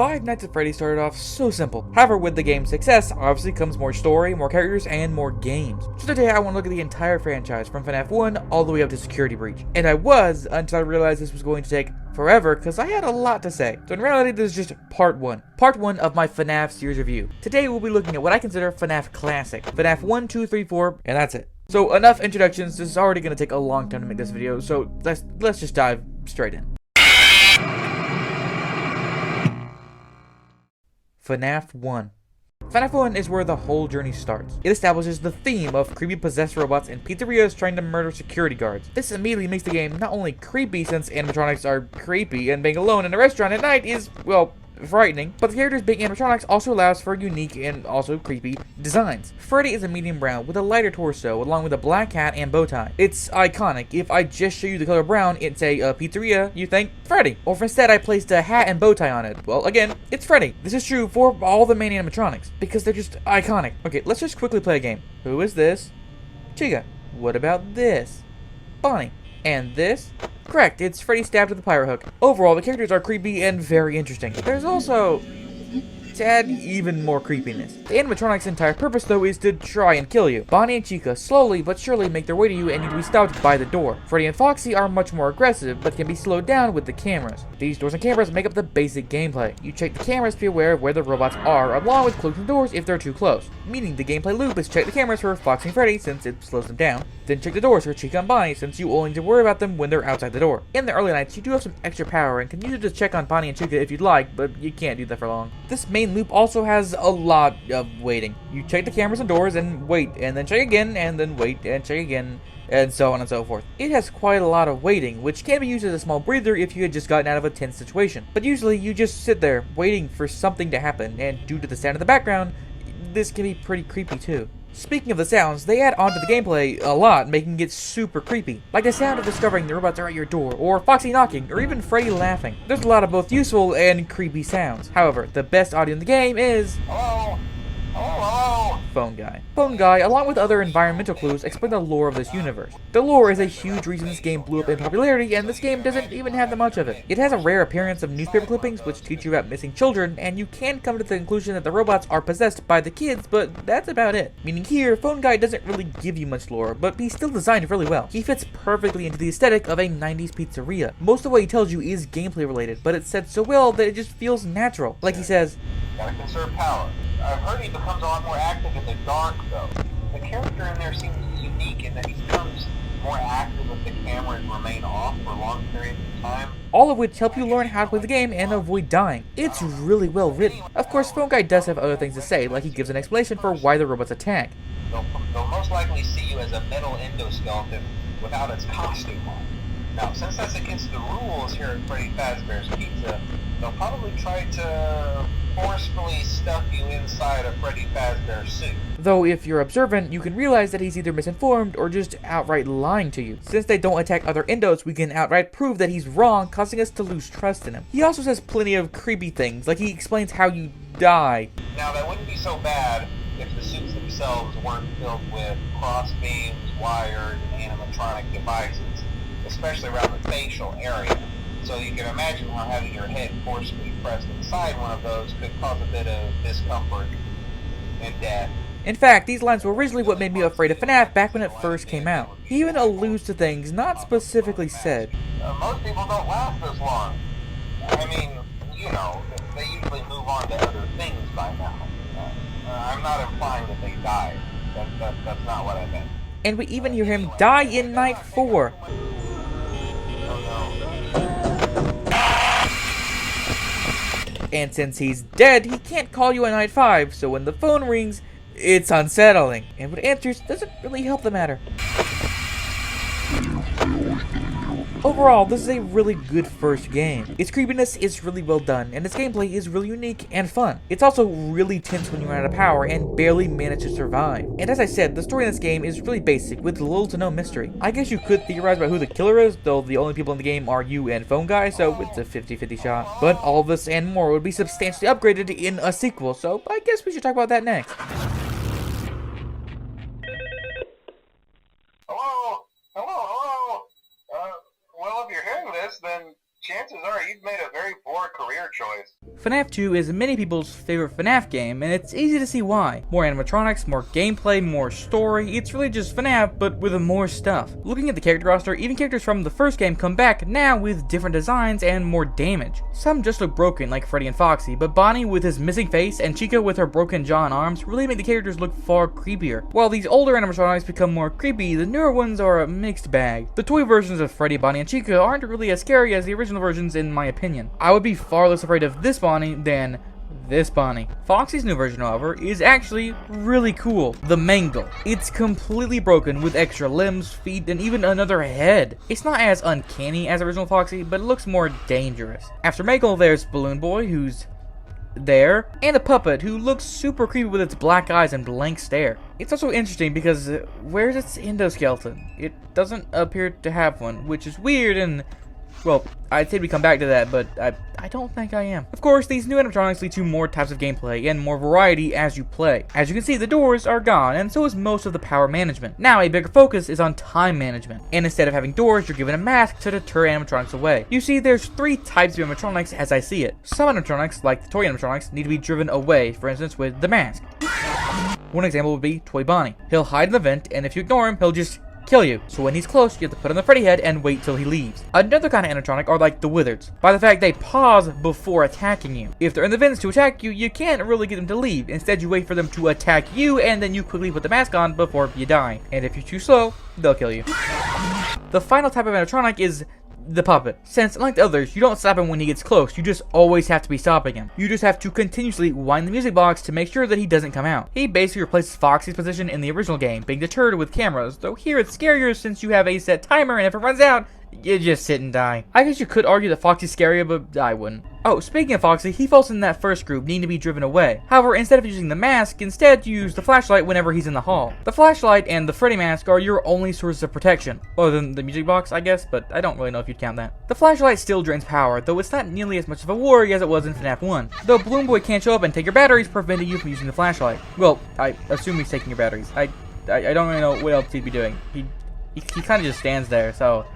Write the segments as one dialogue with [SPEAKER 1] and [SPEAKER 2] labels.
[SPEAKER 1] Five Nights at Freddy's started off so simple. However, with the game's success, obviously comes more story, more characters, and more games. So today I want to look at the entire franchise from Fnaf 1 all the way up to Security Breach. And I was, until I realized this was going to take forever because I had a lot to say. So in reality, this is just part 1. Part 1 of my FNAF series review. Today we'll be looking at what I consider FNAF Classic. FNAF 1, 2, 3, 4, and that's it. So enough introductions. This is already going to take a long time to make this video, so let's just dive straight in. FNAF 1. FNAF 1 is where the whole journey starts. It establishes the theme of creepy possessed robots in pizzerias trying to murder security guards. This immediately makes the game not only creepy since animatronics are creepy and being alone in a restaurant at night is, well, frightening, but the characters being animatronics also allows for unique and also creepy designs. Freddy is a medium brown with a lighter torso along with a black hat and bow tie. It's iconic. If I just show you the color brown in, say, a pizzeria, you think Freddy. Or if instead I placed a hat and bow tie on it, well, again, it's Freddy. This is true for all the main animatronics because they're just iconic. Okay, let's just quickly play a game. Who is this? Chica. What about this? Bonnie. And this? Correct, it's Freddy stabbed with a pirate hook. Overall, the characters are creepy and very interesting. There's also to add even more creepiness. The animatronic's entire purpose, though, is to try and kill you. Bonnie and Chica slowly but surely make their way to you and need to be stopped by the door. Freddy and Foxy are much more aggressive, but can be slowed down with the cameras. These doors and cameras make up the basic gameplay. You check the cameras to be aware of where the robots are, along with closing doors if they're too close. Meaning the gameplay loop is check the cameras for Foxy and Freddy, since it slows them down, then check the doors for Chica and Bonnie, since you only need to worry about them when they're outside the door. In the early nights, you do have some extra power and can use it to check on Bonnie and Chica if you'd like, but you can't do that for long. This main loop also has a lot of waiting. You check the cameras and doors and wait, and then check again, and then wait, and check again, and so on and so forth. It has quite a lot of waiting, which can be used as a small breather if you had just gotten out of a tense situation. But usually, you just sit there, waiting for something to happen, and due to the sound in the background, this can be pretty creepy too. Speaking of the sounds, they add on to the gameplay a lot, making it super creepy. Like the sound of discovering the robots are at your door, or Foxy knocking, or even Freddy laughing. There's a lot of both useful and creepy sounds. However, the best audio in the game is hello. Phone Guy. Phone Guy, along with other environmental clues, explain the lore of this universe. The lore is a huge reason this game blew up in popularity, and this game doesn't even have that much of it. It has a rare appearance of newspaper clippings which teach you about missing children, and you can come to the conclusion that the robots are possessed by the kids, but that's about it. Meaning here, Phone Guy doesn't really give you much lore, but he's still designed really well. He fits perfectly into the aesthetic of a 90s pizzeria. Most of what he tells you is gameplay related, but it's said so well that it just feels natural. Like he says,
[SPEAKER 2] "Gotta conserve power. I've heard he becomes a lot more active in the dark, though. The character in there seems unique in that he becomes more active if the cameras remain off for long periods of time."
[SPEAKER 1] All of which help you learn how to play the game and avoid dying. It's really well written. Of course, Phone Guy does have other things to say, like he gives an explanation for why the robots attack.
[SPEAKER 2] They'll most likely see you as a metal endoskeleton without its costume on. Now, since that's against the rules here at Freddy Fazbear's Pizza, they'll probably try to forcefully stuff you inside a Freddy Fazbear suit.
[SPEAKER 1] Though if you're observant, you can realize that he's either misinformed or just outright lying to you. Since they don't attack other endos, we can outright prove that he's wrong, causing us to lose trust in him. He also says plenty of creepy things, like he explains how you die.
[SPEAKER 2] Now, that wouldn't be so bad if the suits themselves weren't filled with cross beams, wires, and animatronic devices, especially around the facial area. So you can imagine how having your head forcefully pressed inside one of those could cause a bit of discomfort and death.
[SPEAKER 1] In fact, these lines were originally what made me afraid of FNAF back when it first came out. He even alludes to things not specifically said.
[SPEAKER 2] Most people don't last this long. I mean, you know, they usually move on to other things by now. I'm not implying that they died. That's not what I meant.
[SPEAKER 1] And we even hear him die in Night 4. And since he's dead, he can't call you at Night 5, so when the phone rings, it's unsettling. And what answers doesn't really help the matter. Overall, this is a really good first game. Its creepiness is really well done, and its gameplay is really unique and fun. It's also really tense when you run out of power and barely manage to survive. And as I said, the story in this game is really basic, with little to no mystery. I guess you could theorize about who the killer is, though the only people in the game are you and Phone Guy, so it's a 50-50 shot. But all this and more would be substantially upgraded in a sequel, so I guess we should talk about that next.
[SPEAKER 2] Well, if you're hearing this, then chances are you've made a very poor career choice.
[SPEAKER 1] FNAF 2 is many people's favorite FNAF game, and it's easy to see why. More animatronics, more gameplay, more story, it's really just FNAF, but with more stuff. Looking at the character roster, even characters from the first game come back now with different designs and more damage. Some just look broken, like Freddy and Foxy, but Bonnie with his missing face and Chica with her broken jaw and arms really make the characters look far creepier. While these older animatronics become more creepy, the newer ones are a mixed bag. The toy versions of Freddy, Bonnie, and Chica aren't really as scary as the original versions in my opinion. I would be far less afraid of this Bonnie than this Bonnie. Foxy's new version, however, is actually really cool. The Mangle. It's completely broken with extra limbs, feet, and even another head. It's not as uncanny as original Foxy, but it looks more dangerous. After Mangle, there's Balloon Boy, who's there, and the puppet, who looks super creepy with its black eyes and blank stare. It's also interesting because where's its endoskeleton? It doesn't appear to have one, which is weird, and well, I'd say we come back to that, but I don't think I am. Of course, these new animatronics lead to more types of gameplay and more variety as you play. As you can see, the doors are gone, and so is most of the power management. Now, a bigger focus is on time management, and instead of having doors, you're given a mask to deter animatronics away. You see, there's 3 types of animatronics as I see it. Some animatronics, like the toy animatronics, need to be driven away, for instance with the mask. One example would be Toy Bonnie. He'll hide in the vent, and if you ignore him, he'll just kill you. So when he's close, you have to put on the Freddy head and wait till he leaves. Another kind of animatronic are like the Wizards, by the fact they pause before attacking you. If they're in the vents to attack you, you can't really get them to leave. Instead, you wait for them to attack you, and then you quickly put the mask on before you die. And if you're too slow, they'll kill you. The final type of animatronic is the puppet. Since, unlike the others, you don't stop him when he gets close, you just always have to be stopping him. You just have to continuously wind the music box to make sure that he doesn't come out. He basically replaces Foxy's position in the original game, being deterred with cameras, though here it's scarier since you have a set timer, and if it runs out, you just sit and die. I guess you could argue that Foxy's scarier, but I wouldn't. Oh, speaking of Foxy, he falls in that first group, needing to be driven away. However, instead of using the mask, instead you use the flashlight whenever he's in the hall. The flashlight and the Freddy mask are your only sources of protection. Other than the music box, I guess, but I don't really know if you'd count that. The flashlight still drains power, though it's not nearly as much of a worry as it was in FNAF 1. Though Balloon Boy can't show up and take your batteries, preventing you from using the flashlight. Well, I assume he's taking your batteries. I don't really know what else he'd be doing. He kind of just stands there, so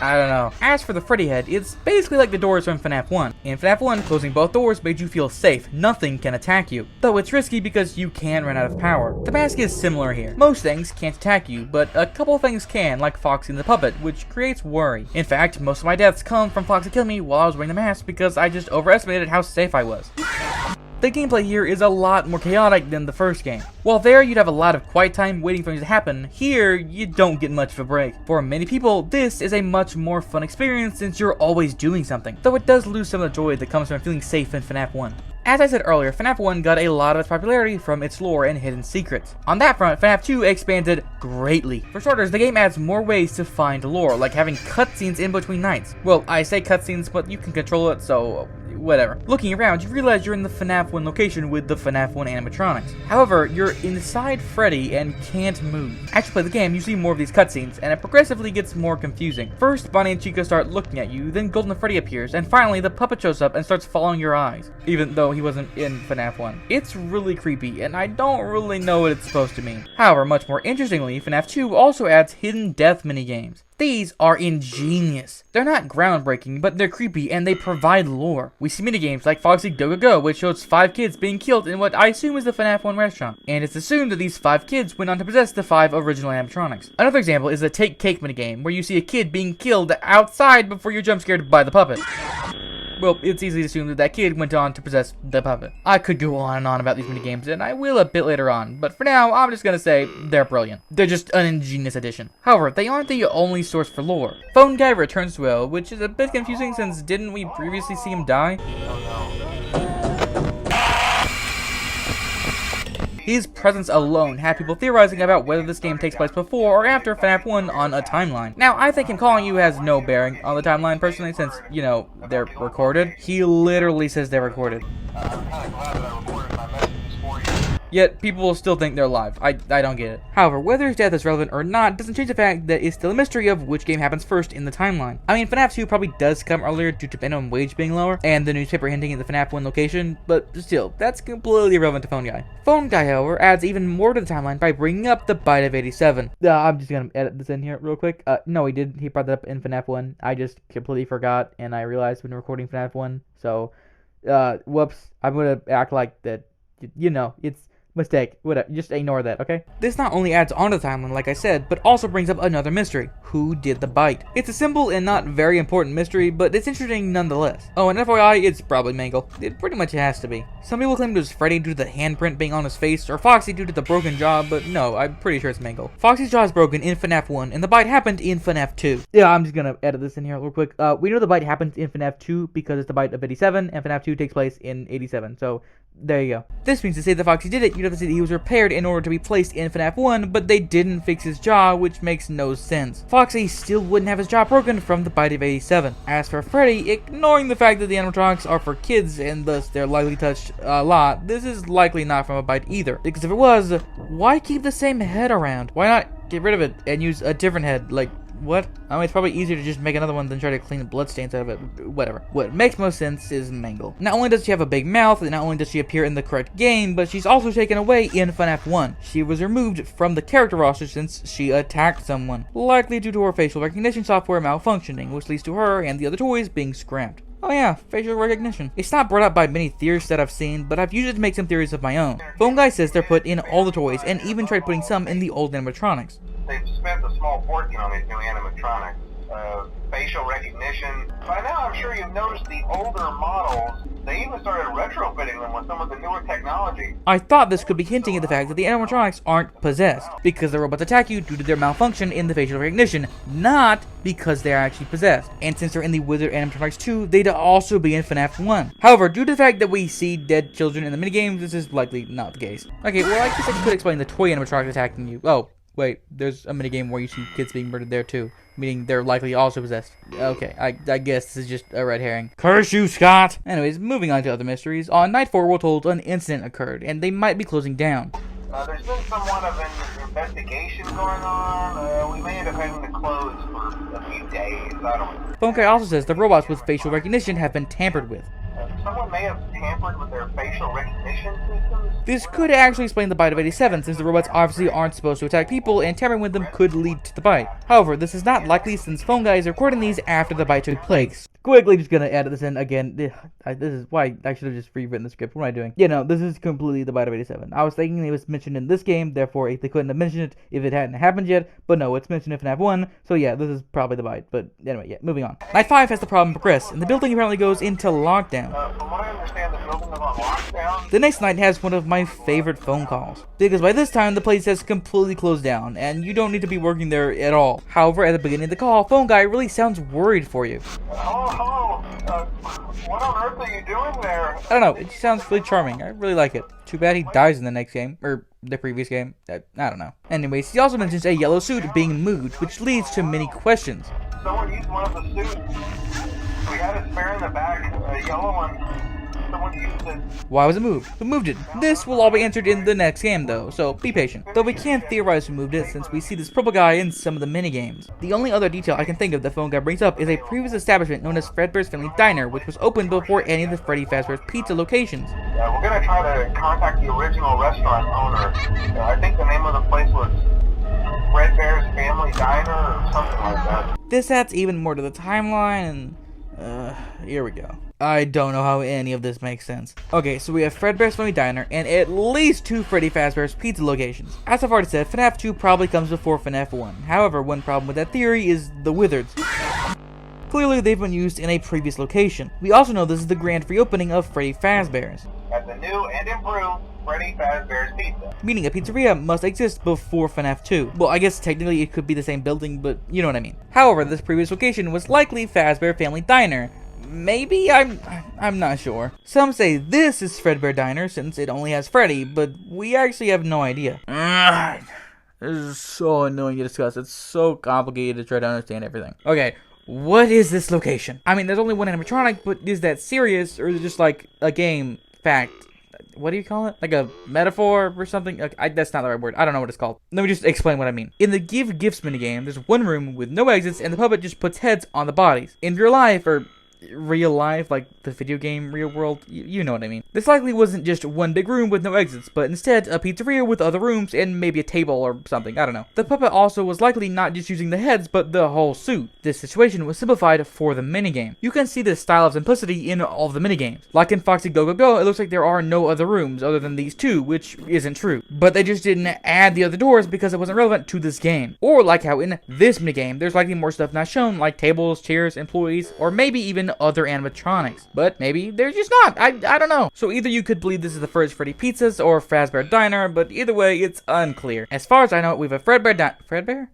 [SPEAKER 1] I don't know. As for the Freddy head, it's basically like the doors from FNAF 1. In FNAF 1, closing both doors made you feel safe. Nothing can attack you. Though it's risky because you can run out of power. The mask is similar here. Most things can't attack you, but a couple things can, like Foxy and the puppet, which creates worry. In fact, most of my deaths come from Foxy killing me while I was wearing the mask because I just overestimated how safe I was. The gameplay here is a lot more chaotic than the first game. While there you'd have a lot of quiet time waiting for things to happen, here you don't get much of a break. For many people, this is a much more fun experience since you're always doing something, though it does lose some of the joy that comes from feeling safe in FNAF 1. As I said earlier, FNAF 1 got a lot of its popularity from its lore and hidden secrets. On that front, FNAF 2 expanded greatly. For starters, the game adds more ways to find lore, like having cutscenes in between nights. Well, I say cutscenes, but you can control it, so whatever. Looking around, you realize you're in the FNAF 1 location with the FNAF 1 animatronics. However, you're inside Freddy and can't move. As you play the game, you see more of these cutscenes, and it progressively gets more confusing. First, Bonnie and Chica start looking at you, then Golden Freddy appears, and finally the puppet shows up and starts following your eyes, even though he wasn't in FNAF 1. It's really creepy, and I don't really know what it's supposed to mean. However, much more interestingly, FNAF 2 also adds hidden death minigames. These are ingenious. They're not groundbreaking, but they're creepy and they provide lore. We see minigames like Foxy Go Go Go, which shows 5 kids being killed in what I assume is the FNAF 1 restaurant. And it's assumed that these 5 kids went on to possess the 5 original animatronics. Another example is the Take Cake minigame, where you see a kid being killed outside before you're jump scared by the puppet. Well, it's easy to assume that that kid went on to possess the puppet. I could go on and on about these minigames, and I will a bit later on, but for now, I'm just gonna say they're brilliant. They're just an ingenious addition. However, they aren't the only source for lore. Phone Guy returns to well, which is a bit confusing since didn't we previously see him die? His presence alone had people theorizing about whether this game takes place before or after FNAF 1 on a timeline. Now, I think him calling you has no bearing on the timeline personally since, you know, they're recorded. He literally says they're recorded.
[SPEAKER 2] I'm kind of glad that I recorded my messages for you.
[SPEAKER 1] Yet, people will still think they're alive. I don't get it. However, whether his death is relevant or not doesn't change the fact that it's still a mystery of which game happens first in the timeline. I mean, FNAF 2 probably does come earlier due to minimum wage being lower, and the newspaper hinting at the FNAF 1 location, but still, that's completely irrelevant to Phone Guy. Phone Guy, however, adds even more to the timeline by bringing up the Bite of 87. I'm just gonna edit this in here real quick. No, he didn't. He brought that up in FNAF 1. I just completely forgot, and I realized when recording FNAF 1, so Whoops. I'm gonna act like that. You know, it's mistake. Whatever. Just ignore that, okay? This not only adds on to the timeline, like I said, but also brings up another mystery. Who did the bite? It's a simple and not very important mystery, but it's interesting nonetheless. Oh, and FYI, it's probably Mangle. It pretty much has to be. Some people claim it was Freddy due to the handprint being on his face, or Foxy due to the broken jaw, but no, I'm pretty sure it's Mangle. Foxy's jaw is broken in Fnaf 1, and the bite happened in Fnaf 2. Yeah, I'm just gonna edit this in here real quick. We know the bite happens in Fnaf 2 because it's the bite of 87, and Fnaf 2 takes place in 87, so there you go. This means to say that Foxy did it, you'd have to say that he was repaired in order to be placed in Fnaf 1, but they didn't fix his jaw, which makes no sense. Foxy still wouldn't have his jaw broken from the bite of 87. As for Freddy, ignoring the fact that the animatronics are for kids and thus they're likely touched a lot, this is likely not from a bite either. Because if it was, why keep the same head around? Why not get rid of it and use a different head? Like, what? I mean, it's probably easier to just make another one than try to clean the bloodstains out of it. Whatever. What makes most sense is Mangle. Not only does she have a big mouth, and not only does she appear in the correct game, but she's also taken away in FNAF 1. She was removed from the character roster since she attacked someone, likely due to her facial recognition software malfunctioning, which leads to her and the other toys being scrapped. Oh yeah, facial recognition. It's not brought up by many theorists that I've seen, but I've used it to make some theories of my own. Phone Guy says they're put in all the toys, and even tried putting some in the old animatronics.
[SPEAKER 2] They've spent a small fortune on these new animatronics. Facial recognition. By now, I'm sure you've noticed the older models, they even started retrofitting them with some of the newer technology.
[SPEAKER 1] I thought this could be hinting at the fact that the animatronics aren't possessed, because the robots attack you due to their malfunction in the facial recognition, not because they're actually possessed. And since they're in the Wizard animatronics 2, they'd also be in FNAF 1. However, due to the fact that we see dead children in the minigames, this is likely not the case. Okay, well, I guess I could explain the toy animatronics attacking you. Oh, wait, there's a minigame where you see kids being murdered there too. Meaning they're likely also possessed. Okay, I guess this is just a red herring. Curse you, Scott! Anyways, moving on to other mysteries. On night 4, we're told an incident occurred, and they might be closing down.
[SPEAKER 2] There's been somewhat of an investigation going on. We may end up having to close for a few days. I don't know.
[SPEAKER 1] Phone Guy also says the robots with facial recognition have been tampered with.
[SPEAKER 2] Someone may have tampered with their facial recognition systems.
[SPEAKER 1] This could actually explain the bite of 87, since the robots obviously aren't supposed to attack people, and tampering with them could lead to the bite. However, this is not likely since Phone Guy is recording these after the bite took place. Quickly, just gonna edit this in again. This is why I should have just rewritten the script. What am I doing? You know, this is completely the bite of 87. I was thinking it was mentioned in this game, therefore they couldn't have mentioned it if it hadn't happened yet, but no, it's mentioned in FNAF 1, so yeah, this is probably the bite. But anyway, yeah, moving on. Night 5 has the problem progressed, and the building apparently goes into lockdown.
[SPEAKER 2] From what I understand, the building is on lockdown.
[SPEAKER 1] The next night has one of my favorite phone calls, because by this time the place has completely closed down, and you don't need to be working there at all. However, at the beginning of the call, Phone Guy really sounds worried for you.
[SPEAKER 2] Hello. What on earth are you doing there?
[SPEAKER 1] I don't know, it sounds really charming. I really like it. Too bad he dies in the next game, or the previous game. I don't know. Anyways, he also mentions a yellow suit being moved, which leads to many questions.
[SPEAKER 2] Someone used one of the suits. We had a spare in the back, a yellow one. Someone used it.
[SPEAKER 1] Why was it moved? Who moved it? This will all be answered in the next game though, so be patient. Though we can't theorize who moved it since we see this purple guy in some of the minigames. The only other detail I can think of that Phone Guy brings up is a previous establishment known as Fredbear's Family Diner, which was opened before any of the Freddy Fazbear's Pizza locations.
[SPEAKER 2] We're gonna try to contact the original restaurant owner. I think the name of the place was Fredbear's Family Diner or something like that.
[SPEAKER 1] This adds even more to the timeline, and here we go. I don't know how any of this makes sense. Okay, so we have Fredbear's Family Diner and at least 2 Freddy Fazbear's Pizza locations. As I've already said, FNAF 2 probably comes before FNAF 1. However, one problem with that theory is the Wizards. Clearly, they've been used in a previous location. We also know this is the grand reopening of Freddy Fazbear's.
[SPEAKER 2] At the new and improved Freddy Fazbear's Pizza.
[SPEAKER 1] Meaning a pizzeria must exist before FNAF 2. Well, I guess technically it could be the same building, but you know what I mean. However, this previous location was likely Fazbear Family Diner. Maybe? I'm not sure. Some say this is Fredbear Diner since it only has Freddy, but we actually have no idea. This is so annoying to discuss. It's so complicated to try to understand everything. Okay, what is this location? I mean, there's only one animatronic, but is that serious, or is it just like a game fact? What do you call it? Like a metaphor or something? That's not the right word. I don't know what it's called. Let me just explain what I mean. In the Give Gifts minigame, there's one room with no exits, and the puppet just puts heads on the bodies. In real life, or real life, like the video game real world. You know what I mean. This likely wasn't just one big room with no exits, but instead a pizzeria with other rooms and maybe a table or something, I don't know. The puppet also was likely not just using the heads, but the whole suit. This situation was simplified for the minigame. You can see this style of simplicity in all of the minigames. Like in Foxy Go Go Go, it looks like there are no other rooms other than these two, which isn't true. But they just didn't add the other doors because it wasn't relevant to this game. Or like how in this minigame, there's likely more stuff not shown, like tables, chairs, employees, or maybe even other animatronics. But maybe they're just not. I don't know. So either you could believe this is the first Freddy Pizzas or Fazbear Diner, but either way, it's unclear. As far as I know, we have a Fredbear?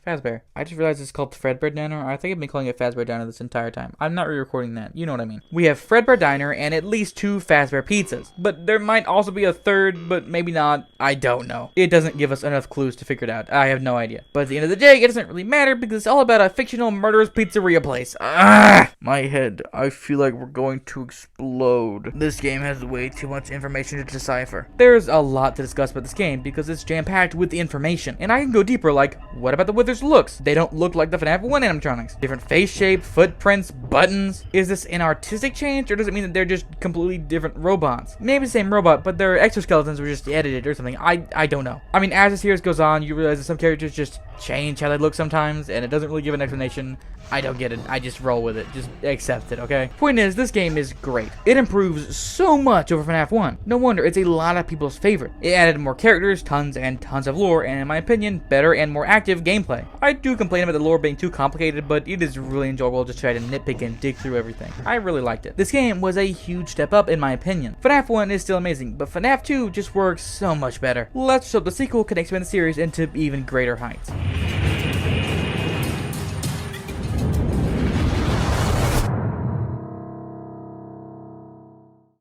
[SPEAKER 1] Fazbear. I just realized it's called Fredbear Diner. I think I've been calling it Fazbear Diner this entire time. I'm not re-recording that. You know what I mean. We have Fredbear Diner and at least 2 Fazbear Pizzas. But there might also be a third, but maybe not. I don't know. It doesn't give us enough clues to figure it out. I have no idea. But at the end of the day, it doesn't really matter because it's all about a fictional murderous pizzeria place. My head. I feel like we're going to explode. This game has way too much information to decipher. There's a lot to discuss about this game because it's jam-packed with information. And I can go deeper, like, what about the Wither looks? They don't look like the Fnaf 1 animatronics. Different face shape, footprints, buttons. Is this an artistic change, or does it mean that they're just completely different robots? Maybe the same robot, but their exoskeletons were just edited or something. I don't know. I mean, as the series goes on, you realize that some characters just change how they look sometimes, and it doesn't really give an explanation. I don't get it. I just roll with it. Just accept it, okay? Point is, this game is great. It improves so much over FNAF 1. No wonder it's a lot of people's favorite. It added more characters, tons and tons of lore, and in my opinion, better and more active gameplay. I do complain about the lore being too complicated, but it is really enjoyable to try to nitpick and dig through everything. I really liked it. This game was a huge step up in my opinion. FNAF 1 is still amazing, but FNAF 2 just works so much better. Let's hope the sequel can expand the series into even greater heights.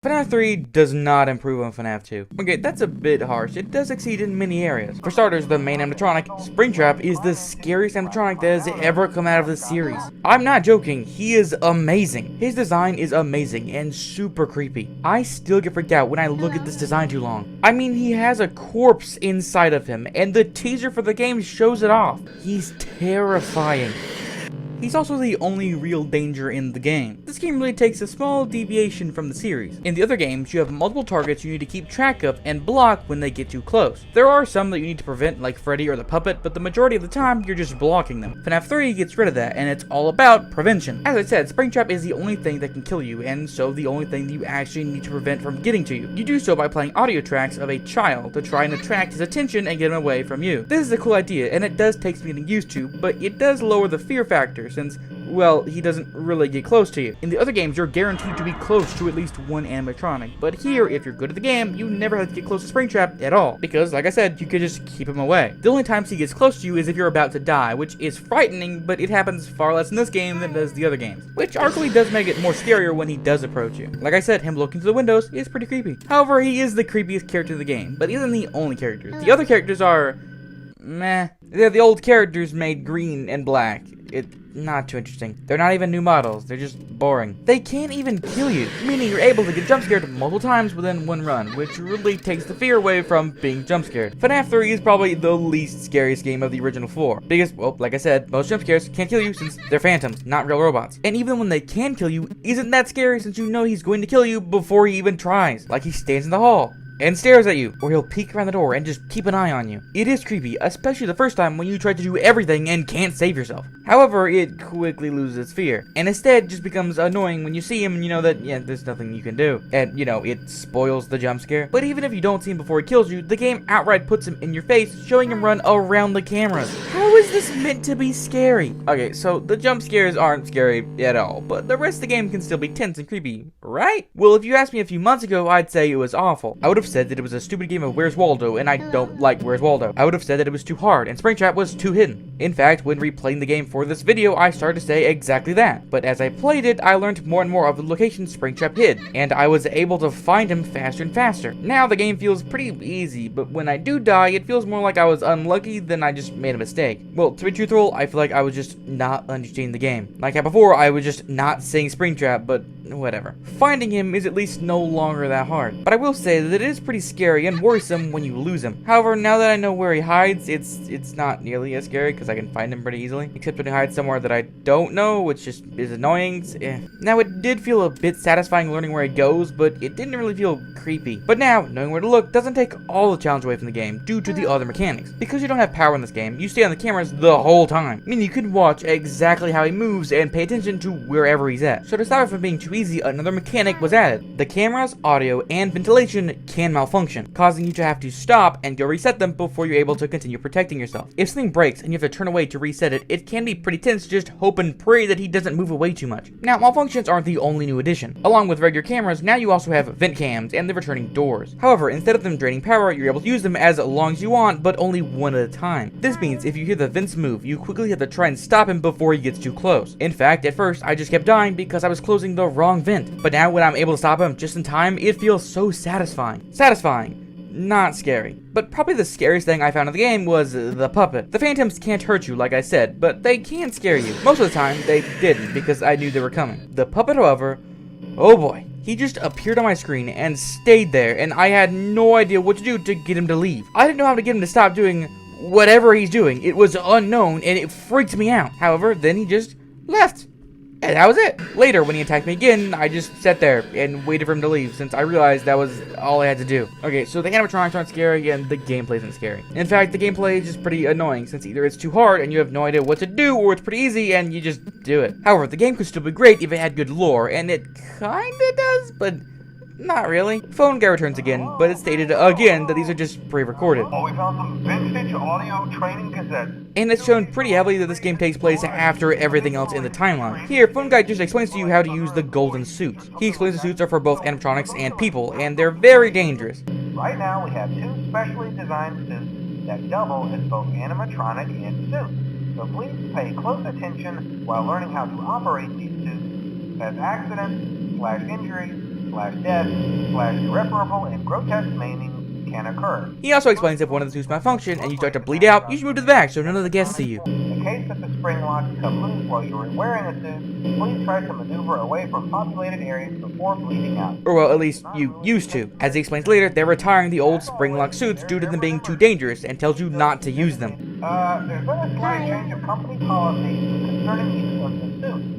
[SPEAKER 1] FNAF 3 does not improve on FNAF 2. Okay, that's a bit harsh. It does succeed in many areas. For starters, the main animatronic, Springtrap, is the scariest animatronic that has ever come out of the series. I'm not joking, he is amazing. His design is amazing and super creepy. I still get freaked out when I look at this design too long. I mean, he has a corpse inside of him, and the teaser for the game shows it off. He's terrifying. He's also the only real danger in the game. This game really takes a small deviation from the series. In the other games, you have multiple targets you need to keep track of and block when they get too close. There are some that you need to prevent, like Freddy or the puppet, but the majority of the time, you're just blocking them. FNAF 3 gets rid of that, and it's all about prevention. As I said, Springtrap is the only thing that can kill you, and so the only thing that you actually need to prevent from getting to you. You do so by playing audio tracks of a child to try and attract his attention and get him away from you. This is a cool idea, and it does take some getting used to, but it does lower the fear factor, since, well, he doesn't really get close to you. In the other games, you're guaranteed to be close to at least one animatronic, but here, if you're good at the game, you never have to get close to Springtrap at all, because, like I said, you could just keep him away. The only times he gets close to you is if you're about to die, which is frightening, but it happens far less in this game than it does the other games, which arguably does make it more scarier when he does approach you. Like I said, him looking through the windows is pretty creepy. However, he is the creepiest character in the game, but he isn't the only character. The other characters are meh. They're the old characters made green and black. It's not too interesting. They're not even new models. They're just boring. They can't even kill you, meaning you're able to get jump scared multiple times within one run, which really takes the fear away from being jump scared. FNAF 3 is probably the least scariest game of the original 4, because, well, like I said, most jump scares can't kill you since they're phantoms, not real robots. And even when they can kill you, isn't that scary since you know he's going to kill you before he even tries. Like he stands in the hall and stares at you, or he'll peek around the door and just keep an eye on you. It is creepy, especially the first time when you try to do everything and can't save yourself. However, it quickly loses its fear, and instead just becomes annoying when you see him and you know that, yeah, there's nothing you can do. And, you know, it spoils the jump scare. But even if you don't see him before he kills you, the game outright puts him in your face, showing him run around the cameras. How is this meant to be scary? Okay, so the jump scares aren't scary at all, but the rest of the game can still be tense and creepy, right? Well, if you asked me a few months ago, I'd say it was awful. I would have said that it was a stupid game of Where's Waldo, and I don't like Where's Waldo. I would have said that it was too hard, and Springtrap was too hidden. In fact, when replaying the game for this video, I started to say exactly that. But as I played it, I learned more and more of the locations Springtrap hid, and I was able to find him faster and faster. Now the game feels pretty easy, but when I do die, it feels more like I was unlucky than I just made a mistake. Well, to be truthful, I feel like I was just not understanding the game. Like how before, I was just not saying Springtrap, but whatever. Finding him is at least no longer that hard. But I will say that it is pretty scary and worrisome when you lose him. However, now that I know where he hides, it's not nearly as scary because I can find him pretty easily. Except when he hides somewhere that I don't know, which just is annoying. Now, it did feel a bit satisfying learning where he goes, but it didn't really feel creepy. But now, knowing where to look doesn't take all the challenge away from the game due to the other mechanics. Because you don't have power in this game, you stay on the cameras the whole time, meaning you can watch exactly how he moves and pay attention to wherever he's at. So to stop it from being too easy, another mechanic was added. The cameras, audio, and ventilation can malfunction, causing you to have to stop and go reset them before you're able to continue protecting yourself. If something breaks and you have to turn away to reset it, it can be pretty tense to just hope and pray that he doesn't move away too much. Now, malfunctions aren't the only new addition. Along with regular cameras, now you also have vent cams and the returning doors. However, instead of them draining power, you're able to use them as long as you want, but only one at a time. This means if you hear the vents move, you quickly have to try and stop him before he gets too close. In fact, at first, I just kept dying because I was closing the wrong vent. But now when I'm able to stop him just in time, it feels so satisfying. Not scary. But probably the scariest thing I found in the game was the puppet. The phantoms can't hurt you, like I said, but they can scare you. Most of the time, they didn't, because I knew they were coming. The puppet, however, oh boy. He just appeared on my screen and stayed there, and I had no idea what to do to get him to leave. I didn't know how to get him to stop doing whatever he's doing. It was unknown, and it freaked me out. However, then he just left. And that was it. Later, when he attacked me again, I just sat there and waited for him to leave, since I realized that was all I had to do. Okay, so the animatronics aren't scary, and the gameplay isn't scary. In fact, the gameplay is just pretty annoying, since either it's too hard and you have no idea what to do, or it's pretty easy and you just do it. However, the game could still be great if it had good lore, and it kinda does, but not really. Phone guy returns again, but it stated again that these are just pre-recorded.
[SPEAKER 3] Oh, we found some vintage audio training cassettes.
[SPEAKER 1] And it's shown pretty heavily that this game takes place after everything else in the timeline. Here, Phone Guy just explains to you how to use the golden suits. He explains the suits are for both animatronics and people, and they're very dangerous.
[SPEAKER 3] Right now, we have two specially designed suits that double as both animatronic and suit. So please pay close attention while learning how to operate these suits, as accidents, /injuries, /death, /irreparable, and grotesque maiming can occur.
[SPEAKER 1] He also explains if one of the suits malfunction and you start to bleed out, you should move to the back so none of the guests see you.
[SPEAKER 3] In case that the spring locks come loose while you are wearing a suit, please try to maneuver away from populated areas before bleeding out.
[SPEAKER 1] Or well, at least you used to. As he explains later, they're retiring the old spring lock suits due to them being too dangerous and tells you not to use them.
[SPEAKER 3] There's been a slight change of company policy concerning use of the suit.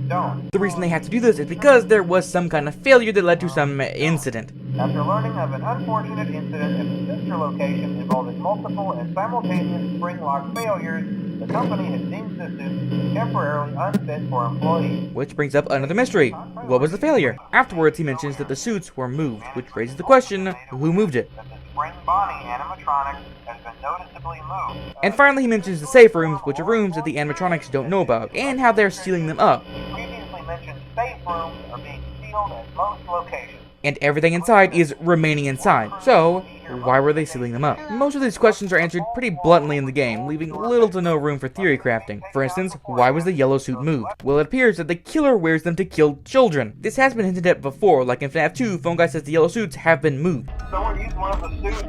[SPEAKER 3] Don't.
[SPEAKER 1] The reason they had to do this is because there was some kind of failure that led to some incident.
[SPEAKER 3] After learning of an unfortunate incident at the sister location involving multiple and simultaneous spring lock failures, the company has deemed the suit temporarily unfit for employees.
[SPEAKER 1] Which brings up another mystery. What was the failure? Afterwards, he mentions that the suits were moved, which raises the question, who moved it?
[SPEAKER 3] That the spring body animatronic has been noticeably moved.
[SPEAKER 1] And finally, he mentions the safe rooms, which are rooms that the animatronics don't know about, and how they're sealing them up.
[SPEAKER 3] The previously mentioned safe rooms are being sealed at most locations.
[SPEAKER 1] And everything inside is remaining inside. So, why were they sealing them up? Most of these questions are answered pretty bluntly in the game, leaving little to no room for theory crafting. For instance, why was the yellow suit moved? Well, it appears that the killer wears them to kill children. This has been hinted at before, like in Fnaf 2, Phone Guy says the yellow suits have been moved.
[SPEAKER 3] Someone used one of the suits.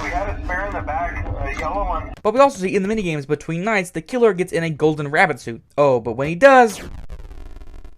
[SPEAKER 3] We had a spare in the back, a yellow one.
[SPEAKER 1] But we also see in the minigames between nights, the killer gets in a golden rabbit suit. Oh, but when he does...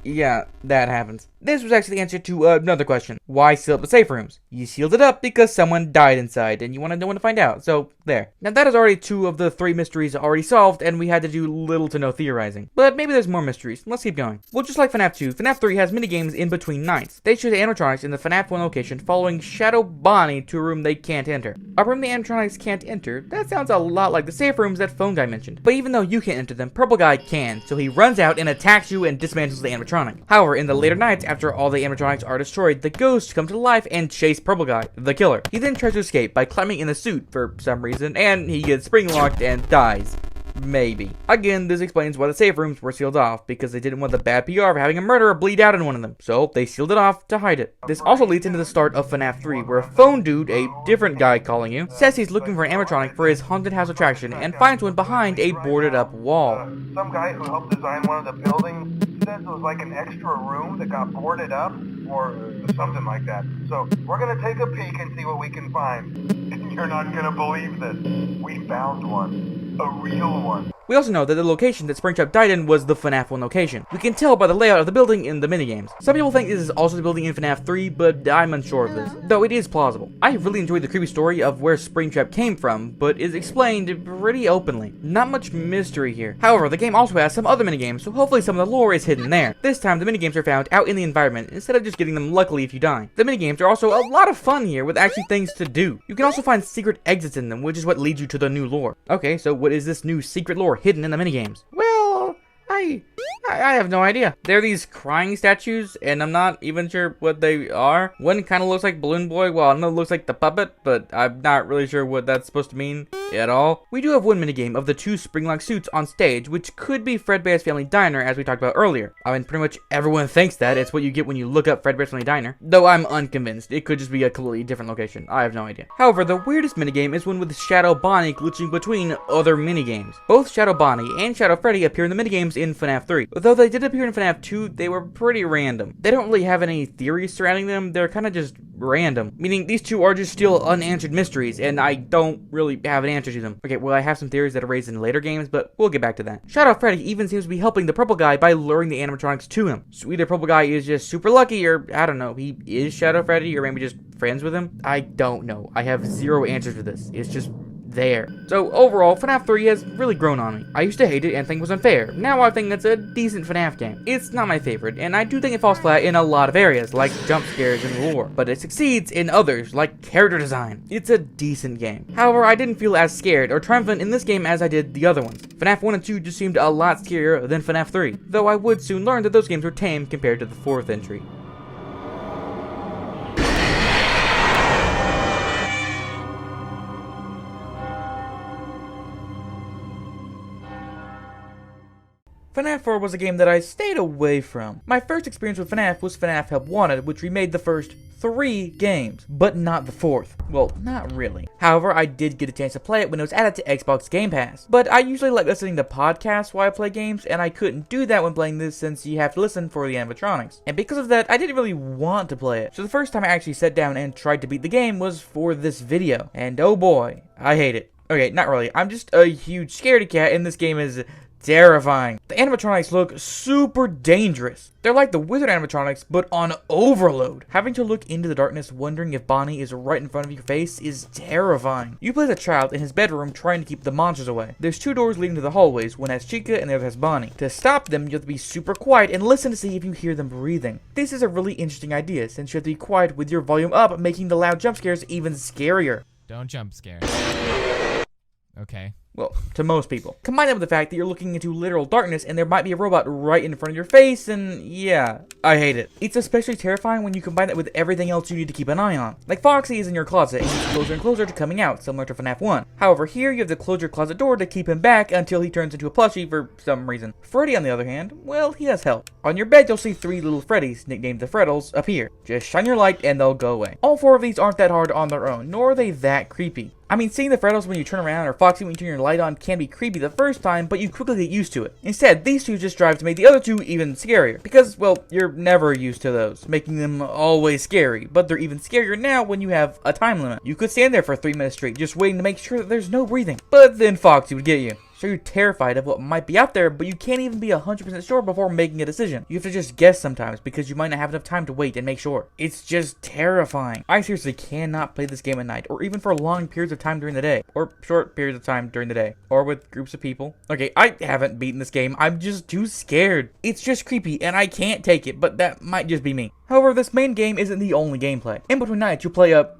[SPEAKER 1] yeah, that happens. This was actually the answer to another question. Why seal up the safe rooms? You sealed it up because someone died inside, and you want to know when to find out, so there. Now that is already 2 of the 3 mysteries already solved, and we had to do little to no theorizing. But maybe there's more mysteries. Let's keep going. Well, just like Fnaf 2, Fnaf 3 has minigames in between nights. They show the animatronics in the Fnaf 1 location following Shadow Bonnie to a room they can't enter. A room the animatronics can't enter? That sounds a lot like the safe rooms that Phone Guy mentioned. But even though you can't enter them, Purple Guy can, so he runs out and attacks you and dismantles the animatronic. However, in the later nights, after all the animatronics are destroyed, the ghosts come to life and chase Purple Guy, the killer. He then tries to escape by climbing in the suit for some reason, and he gets spring locked and dies. Maybe. Again, this explains why the safe rooms were sealed off, because they didn't want the bad PR of having a murderer bleed out in one of them, so they sealed it off to hide it. This also leads into the start of Fnaf 3, where a phone dude, a different guy calling you, says he's looking for an animatronic for his haunted house attraction and finds one behind a boarded up wall.
[SPEAKER 3] Some guy who helped design one of the buildings says it was like an extra room that got boarded up, or something like that. So we're gonna take a peek and see what we can find. You're not gonna believe this. We found one. A real one.
[SPEAKER 1] We also know that the location that Springtrap died in was the Fnaf 1 location. We can tell by the layout of the building in the minigames. Some people think this is also the building in Fnaf 3, but I'm unsure of this, though it is plausible. I really enjoyed the creepy story of where Springtrap came from, but is explained pretty openly. Not much mystery here. However, the game also has some other minigames, so hopefully some of the lore is hidden there. This time, the minigames are found out in the environment, instead of just getting them luckily if you die. The minigames are also a lot of fun here, with actually things to do. You can also find secret exits in them, which is what leads you to the new lore. Okay, so what is this new secret lore hidden in the minigames? Well, I have no idea. There are these crying statues, and I'm not even sure what they are. One kind of looks like Balloon Boy, while another looks like the puppet, but I'm not really sure what that's supposed to mean at all. We do have one minigame of the 2 spring-lock suits on stage, which could be Fredbear's Family Diner, as we talked about earlier. I mean, pretty much everyone thinks that. It's what you get when you look up Fredbear's Family Diner. Though I'm unconvinced. It could just be a completely different location. I have no idea. However, the weirdest minigame is one with Shadow Bonnie glitching between other minigames. Both Shadow Bonnie and Shadow Freddy appear in the minigames in FNAF 3. Though they did appear in FNAF 2, they were pretty random. They don't really have any theories surrounding them, they're kind of just random. Meaning, these two are just still unanswered mysteries, and I don't really have an answer to them. Okay, well, I have some theories that are raised in later games, but we'll get back to that. Shadow Freddy even seems to be helping the purple guy by luring the animatronics to him. So either purple guy is just super lucky, or I don't know, he is Shadow Freddy, or maybe just friends with him? I don't know. I have zero answers for this. It's just there. So overall, FNAF 3 has really grown on me. I used to hate it and think it was unfair. Now I think it's a decent FNAF game. It's not my favorite, and I do think it falls flat in a lot of areas, like jump scares and lore, but it succeeds in others, like character design. It's a decent game. However, I didn't feel as scared or triumphant in this game as I did the other ones. FNAF 1 and 2 just seemed a lot scarier than FNAF 3, though I would soon learn that those games were tame compared to the 4th entry. FNAF 4 was a game that I stayed away from. My first experience with FNAF was FNAF Help Wanted, which remade the first 3 games, but not the 4th. Well, not really. However, I did get a chance to play it when it was added to Xbox Game Pass. But I usually like listening to podcasts while I play games, and I couldn't do that when playing this since you have to listen for the animatronics. And because of that, I didn't really want to play it. So the first time I actually sat down and tried to beat the game was for this video. And oh boy, I hate it. Okay, not really. I'm just a huge scaredy cat, and this game is terrifying. The animatronics look super dangerous. They're like the wizard animatronics, but on overload. Having to look into the darkness wondering if Bonnie is right in front of your face is terrifying. You play as a child in his bedroom trying to keep the monsters away. There's 2 doors leading to the hallways, one has Chica and the other has Bonnie. To stop them, you have to be super quiet and listen to see if you hear them breathing. This is a really interesting idea, since you have to be quiet with your volume up, making the loud jump scares even scarier.
[SPEAKER 4] Don't jump scare. Okay.
[SPEAKER 1] Well, to most people. Combine that with the fact that you're looking into literal darkness and there might be a robot right in front of your face, and yeah, I hate it. It's especially terrifying when you combine that with everything else you need to keep an eye on. Like Foxy is in your closet and he's closer and closer to coming out, similar to FNAF 1. However, here you have to close your closet door to keep him back until he turns into a plushie for some reason. Freddy, on the other hand, well, he has help. On your bed, you'll see 3 little Freddys, nicknamed the Freddles, appear. Just shine your light and they'll go away. All 4 of these aren't that hard on their own, nor are they that creepy. I mean, seeing the Freddles when you turn around or Foxy when you turn your light on can be creepy the first time, but you quickly get used to it. Instead, these 2 just drive to make the other 2 even scarier, because, well, you're never used to those, making them always scary, but they're even scarier now when you have a time limit. You could stand there for 3 minutes straight just waiting to make sure that there's no breathing, but then Foxy would get you. So you're terrified of what might be out there, but you can't even be 100% sure before making a decision. You have to just guess sometimes because you might not have enough time to wait and make sure. It's just terrifying. I seriously cannot play this game at night, or even for long periods of time during the day, or short periods of time during the day, or with groups of people. Okay, I haven't beaten this game. I'm just too scared. It's just creepy, and I can't take it, but that might just be me. However, this main game isn't the only gameplay. In between nights, you'll play a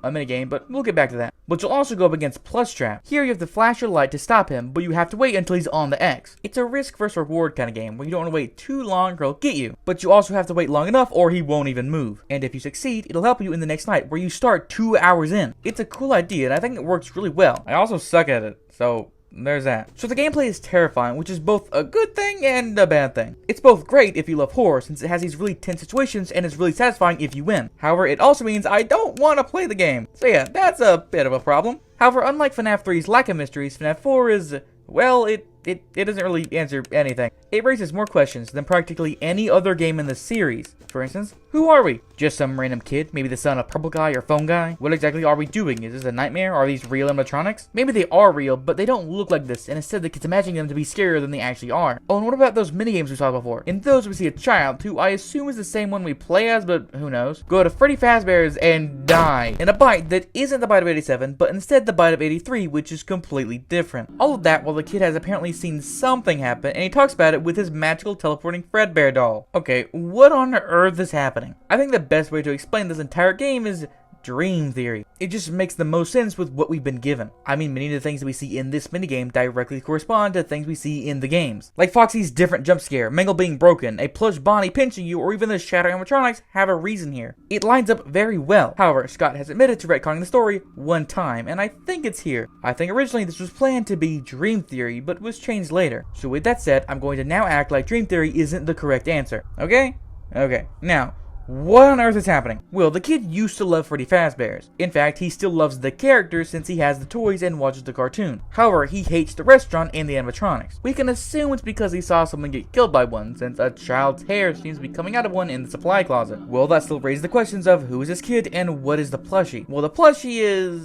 [SPEAKER 1] minigame, but we'll get back to that. But you'll also go up against Plushtrap. Here you have to flash your light to stop him, but you have to wait until he's on the X. It's a risk versus reward kind of game, where you don't want to wait too long or he'll get you. But you also have to wait long enough or he won't even move. And if you succeed, it'll help you in the next night, where you start 2 hours in. It's a cool idea, and I think it works really well. I also suck at it, so there's that. So the gameplay is terrifying, which is both a good thing and a bad thing. It's both great if you love horror, since it has these really tense situations and is really satisfying if you win. However, it also means I don't want to play the game. So yeah, that's a bit of a problem. However, unlike FNAF 3's lack of mysteries, FNAF 4 is, well, it doesn't really answer anything. It raises more questions than practically any other game in the series. For instance, Who are we? Just some random kid? Maybe the son of Purple Guy or Phone Guy? What exactly are we doing? Is this a nightmare? Are these real animatronics? Maybe they are real, but they don't look like this, and instead the kid's imagining them to be scarier than they actually are. Oh, and what about those minigames we saw before? In those we see a child, who I assume is the same one we play as, but who knows, go to Freddy Fazbear's and die in a bite that isn't the bite of 87, but instead the bite of 83, which is completely different. All of that while the kid has apparently seen something happen, and he talks about it with his magical teleporting Fredbear doll. Okay, what on earth is happening? I think the best way to explain this entire game is dream theory. It just makes the most sense with what we've been given. I mean, many of the things that we see in this minigame directly correspond to things we see in the games. Like Foxy's different jump scare, Mangle being broken, a plush Bonnie pinching you, or even the shadow animatronics have a reason here. It lines up very well. However, Scott has admitted to retconning the story one time, and I think it's here. I think originally this was planned to be dream theory, but was changed later. So with that said, I'm going to now act like dream theory isn't the correct answer. Okay? Okay. Now, what on earth is happening? Well, the kid used to love Freddy Fazbear's. In fact, he still loves the character since he has the toys and watches the cartoon. However, he hates the restaurant and the animatronics. We can assume it's because he saw someone get killed by one, since a child's hair seems to be coming out of one in the supply closet. Well, that still raises the questions of who is this kid and what is the plushie? Well, the plushie is...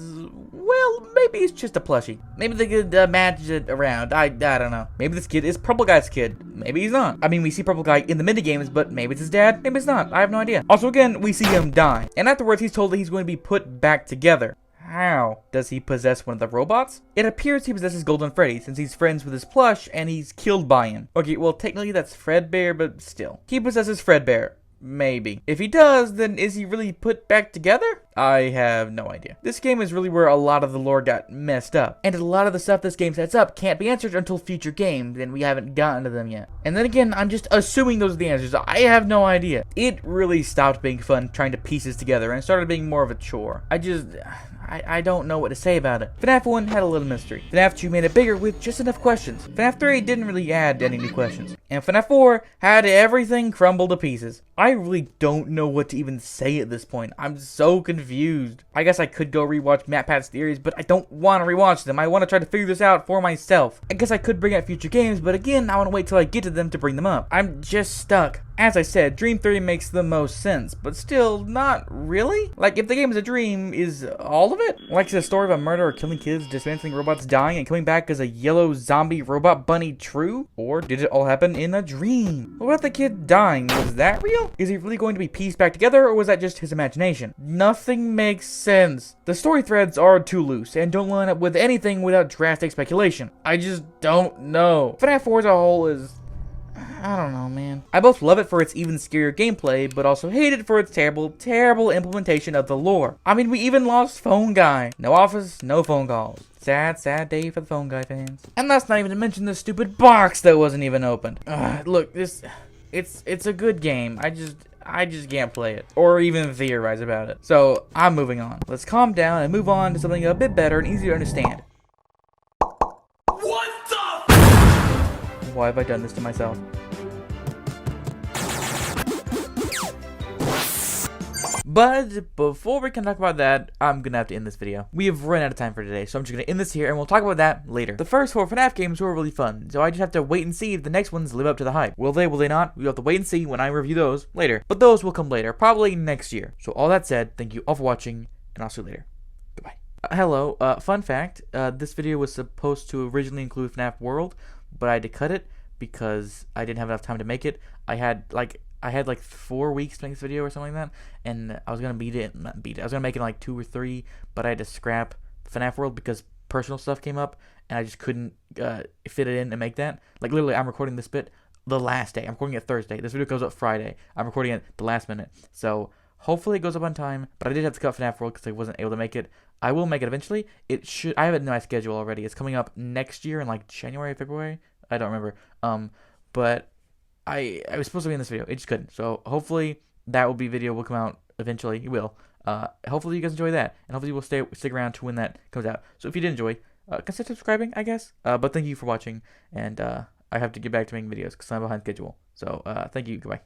[SPEAKER 1] well, maybe it's just a plushie. Maybe they could match it around. I don't know. Maybe this kid is Purple Guy's kid. Maybe he's not. I mean, we see Purple Guy in the minigames, but maybe it's his dad. Maybe it's not. I have no idea. Also, again, we see him die. And afterwards, he's told that he's going to be put back together. How? Does he possess one of the robots? It appears he possesses Golden Freddy, since he's friends with his plush, and he's killed by him. Okay, well, technically that's Fredbear, but still. He possesses Fredbear. Maybe. If he does, then is he really put back together? I have no idea. This game is really where a lot of the lore got messed up. And a lot of the stuff this game sets up can't be answered until future games, and we haven't gotten to them yet. And then again, I'm just assuming those are the answers. I have no idea. It really stopped being fun trying to piece this together and started being more of a chore. I don't know what to say about it. Fnaf 1 had a little mystery. Fnaf 2 made it bigger with just enough questions. Fnaf 3 didn't really add any new questions. And Fnaf 4 had everything crumble to pieces. I really don't know what to even say at this point. I'm so confused. I guess I could go rewatch MatPat's theories, but I don't want to rewatch them. I want to try to figure this out for myself. I guess I could bring out future games, but again, I want to wait till I get to them to bring them up. I'm just stuck. As I said, dream theory makes the most sense, but still, not really? Like, if the game is a dream, is all of it? Like the story of a murderer killing kids, dismantling robots, dying, and coming back as a yellow zombie robot bunny true? Or did it all happen in a dream? What about the kid dying? Was that real? Is he really going to be pieced back together, or was that just his imagination? Nothing makes sense. The story threads are too loose, and don't line up with anything without drastic speculation. I just don't know. Fnaf 4 as a whole is... I don't know, man. I both love it for its even scarier gameplay, but also hate it for its terrible, terrible implementation of the lore. I mean, we even lost Phone Guy. No office, no phone calls. Sad, sad day for the Phone Guy fans. And that's not even to mention the stupid box that wasn't even opened. Look, it's a good game. I just can't play it, or even theorize about it. So, I'm moving on. Let's calm down and move on to something a bit better and easier to understand.
[SPEAKER 5] What the?
[SPEAKER 1] Why have I done this to myself? But before we can talk about that, I'm gonna have to end this video. We have run out of time for today, so I'm just gonna end this here and we'll talk about that later. The first 4 FNAF games were really fun, so I just have to wait and see if the next ones live up to the hype. Will they, will they not? We'll have to wait and see when I review those later. But those will come later, probably next year. So all that said, thank you all for watching, and I'll see you later. Goodbye. Hello, fun fact, this video was supposed to originally include FNAF World, but I had to cut it because I didn't have enough time to make it. I had like 4 weeks to make this video or something like that, and I was gonna I was gonna make it in like 2 or 3, but I had to scrap FNAF World because personal stuff came up, and I just couldn't fit it in and make that. Like literally, I'm recording this bit the last day. I'm recording it Thursday. This video goes up Friday. I'm recording it the last minute, so hopefully it goes up on time. But I did have to cut FNAF World because I wasn't able to make it. I will make it eventually. It should. I have it in my schedule already. It's coming up next year in like January, February. I don't remember. But I was supposed to be in this video. It just couldn't. So hopefully that video will come out eventually. It will. Hopefully you guys enjoy that, and hopefully we'll stick around to when that comes out. So if you did enjoy, consider subscribing, I guess. But thank you for watching, and I have to get back to making videos because I'm behind schedule. So thank you. Goodbye.